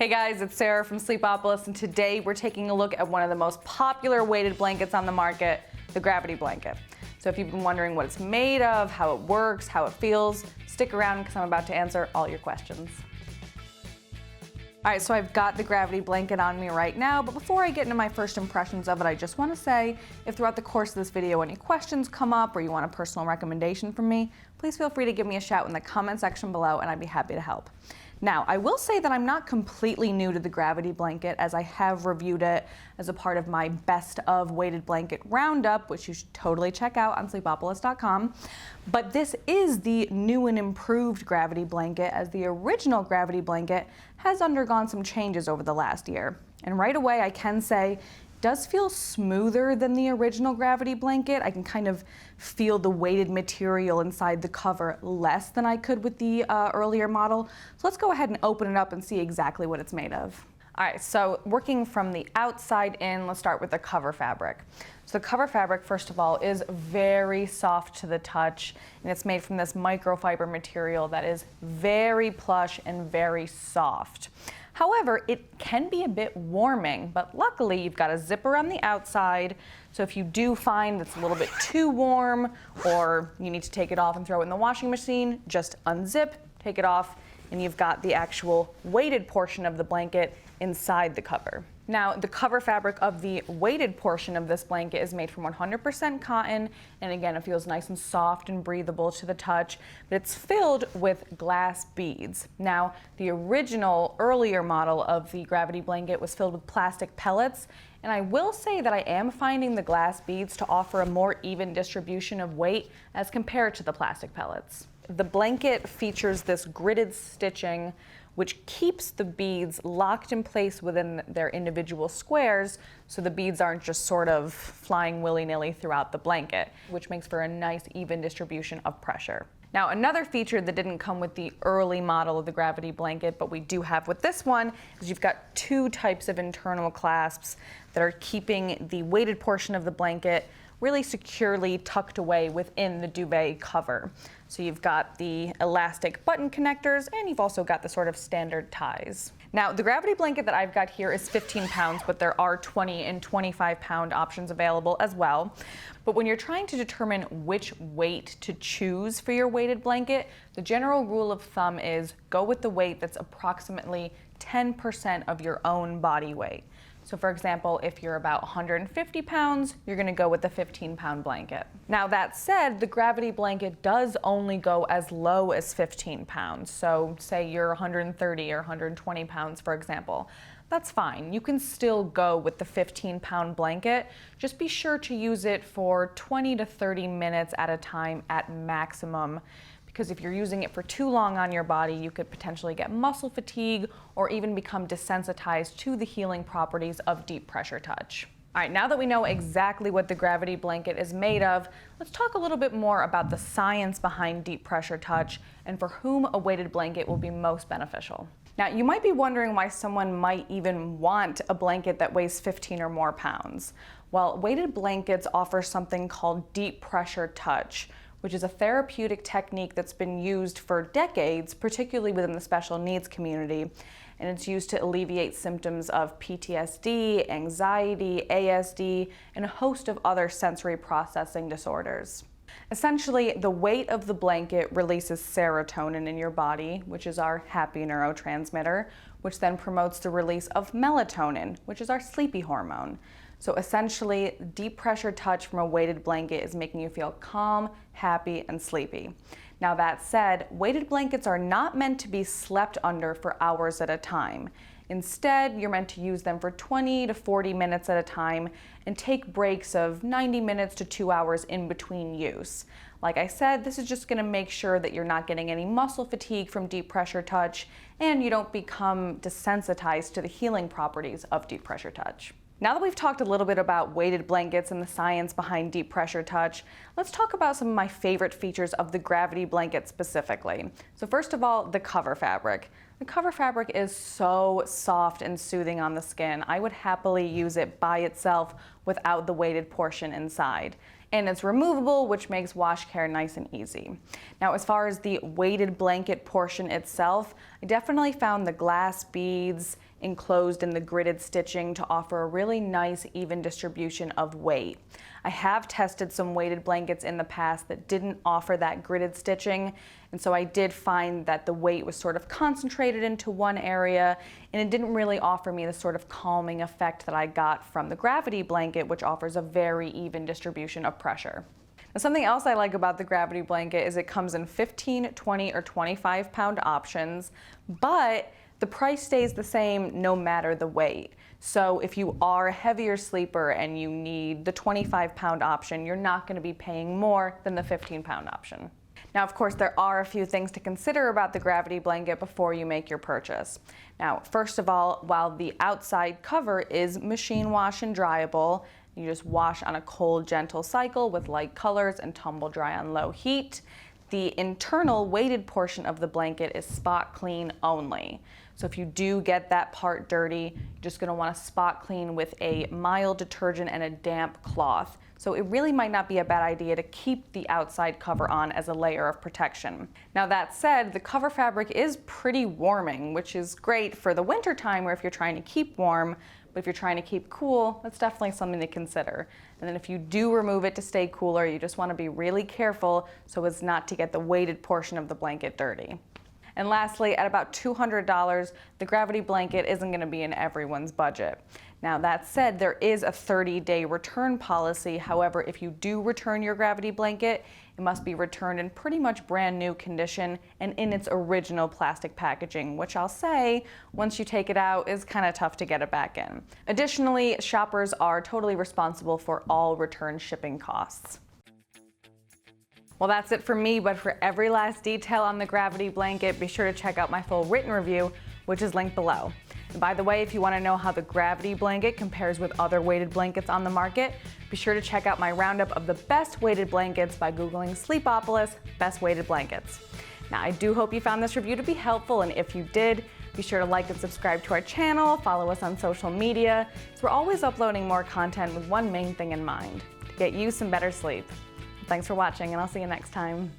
Hey guys, it's Sarah from Sleepopolis, and today we're taking a look at one of the most popular weighted blankets on the market, the gravity blanket. So if you've been wondering what it's made of, how it works, how it feels, stick around because I'm about to answer all your questions. All right, so I've got the gravity blanket on me right now, but before I get into my first impressions of it, I just want to say, if throughout the course of this video any questions come up or you want a personal recommendation from me, please feel free to give me a shout in the comment section below and I'd be happy to help. Now, I will say that I'm not completely new to the gravity blanket, as I have reviewed it as a part of my best of weighted blanket roundup, which you should totally check out on sleepopolis.com. But this is the new and improved gravity blanket, as the original gravity blanket has undergone some changes over the last year. And right away I can say, does feel smoother than the original gravity blanket. I can kind of feel the weighted material inside the cover less than I could with the earlier model. So let's go ahead and open it up and see exactly what it's made of. All right, so working from the outside in, let's start with the cover fabric. So the cover fabric, first of all, is very soft to the touch, and it's made from this microfiber material that is very plush and very soft. However, it can be a bit warming, but luckily you've got a zipper on the outside, so if you do find it's a little bit too warm or you need to take it off and throw it in the washing machine, just unzip, take it off, and you've got the actual weighted portion of the blanket inside the cover. Now, the cover fabric of the weighted portion of this blanket is made from 100% cotton, and again, it feels nice and soft and breathable to the touch, but it's filled with glass beads. Now, the original, earlier model of the gravity blanket was filled with plastic pellets, and I will say that I am finding the glass beads to offer a more even distribution of weight as compared to the plastic pellets. The blanket features this gridded stitching which keeps the beads locked in place within their individual squares, so the beads aren't just sort of flying willy-nilly throughout the blanket, which makes for a nice even distribution of pressure. Now, another feature that didn't come with the early model of the gravity blanket, but we do have with this one, is you've got two types of internal clasps that are keeping the weighted portion of the blanket really securely tucked away within the duvet cover. So you've got the elastic button connectors, and you've also got the sort of standard ties. Now, the gravity blanket that I've got here is 15 pounds, but there are 20 and 25 pound options available as well. But when you're trying to determine which weight to choose for your weighted blanket, the general rule of thumb is go with the weight that's approximately 10% of your own body weight. So for example, if you're about 150 pounds, you're gonna go with the 15-pound blanket. Now that said, the gravity blanket does only go as low as 15 pounds. So say you're 130 or 120 pounds, for example. That's fine. You can still go with the 15-pound blanket. Just be sure to use it for 20 to 30 minutes at a time at maximum, because if you're using it for too long on your body, you could potentially get muscle fatigue or even become desensitized to the healing properties of deep pressure touch. All right, now that we know exactly what the gravity blanket is made of, let's talk a little bit more about the science behind deep pressure touch and for whom a weighted blanket will be most beneficial. Now, you might be wondering why someone might even want a blanket that weighs 15 or more pounds. Well, weighted blankets offer something called deep pressure touch, which is a therapeutic technique that's been used for decades, particularly within the special needs community. And it's used to alleviate symptoms of PTSD, anxiety, ASD, and a host of other sensory processing disorders. Essentially, the weight of the blanket releases serotonin in your body, which is our happy neurotransmitter, which then promotes the release of melatonin, which is our sleepy hormone. So essentially, deep pressure touch from a weighted blanket is making you feel calm, happy, and sleepy. Now that said, weighted blankets are not meant to be slept under for hours at a time. Instead, you're meant to use them for 20 to 40 minutes at a time and take breaks of 90 minutes to 2 hours in between use. Like I said, this is just going to make sure that you're not getting any muscle fatigue from deep pressure touch and you don't become desensitized to the healing properties of deep pressure touch. Now that we've talked a little bit about weighted blankets and the science behind deep pressure touch, let's talk about some of my favorite features of the gravity blanket specifically. So first of all, the cover fabric. The cover fabric is so soft and soothing on the skin. I would happily use it by itself without the weighted portion inside. And it's removable, which makes wash care nice and easy. Now, as far as the weighted blanket portion itself, I definitely found the glass beads enclosed in the gridded stitching to offer a really nice even distribution of weight. I have tested some weighted blankets in the past that didn't offer that gridded stitching, and so I did find that the weight was sort of concentrated into one area, and it didn't really offer me the sort of calming effect that I got from the gravity blanket, which offers a very even distribution of pressure. Now, something else I like about the gravity blanket is it comes in 15, 20, or 25 pound options, but the price stays the same no matter the weight. So if you are a heavier sleeper and you need the 25 pound option, you're not going to be paying more than the 15 pound option. Now, of course, there are a few things to consider about the gravity blanket before you make your purchase. Now, first of all, while the outside cover is machine wash and dryable, you just wash on a cold, gentle cycle with light colors and tumble dry on low heat. The internal weighted portion of the blanket is spot clean only. So if you do get that part dirty, you're just going to want to spot clean with a mild detergent and a damp cloth. So it really might not be a bad idea to keep the outside cover on as a layer of protection. Now that said, the cover fabric is pretty warming, which is great for the winter time or if you're trying to keep warm. But if you're trying to keep cool, that's definitely something to consider. And then if you do remove it to stay cooler, you just want to be really careful so as not to get the weighted portion of the blanket dirty. And lastly, at about $200, the gravity blanket isn't going to be in everyone's budget. Now that said, there is a 30-day return policy. However, if you do return your gravity blanket, it must be returned in pretty much brand new condition and in its original plastic packaging, which I'll say, once you take it out, is kind of tough to get it back in. Additionally, shoppers are totally responsible for all return shipping costs. Well, that's it for me, but for every last detail on the gravity blanket, be sure to check out my full written review, which is linked below. And by the way, if you want to know how the gravity blanket compares with other weighted blankets on the market, be sure to check out my roundup of the best weighted blankets by Googling Sleepopolis Best Weighted Blankets. Now, I do hope you found this review to be helpful, and if you did, be sure to like and subscribe to our channel, follow us on social media, so we're always uploading more content with one main thing in mind, to get you some better sleep. Thanks for watching, and I'll see you next time.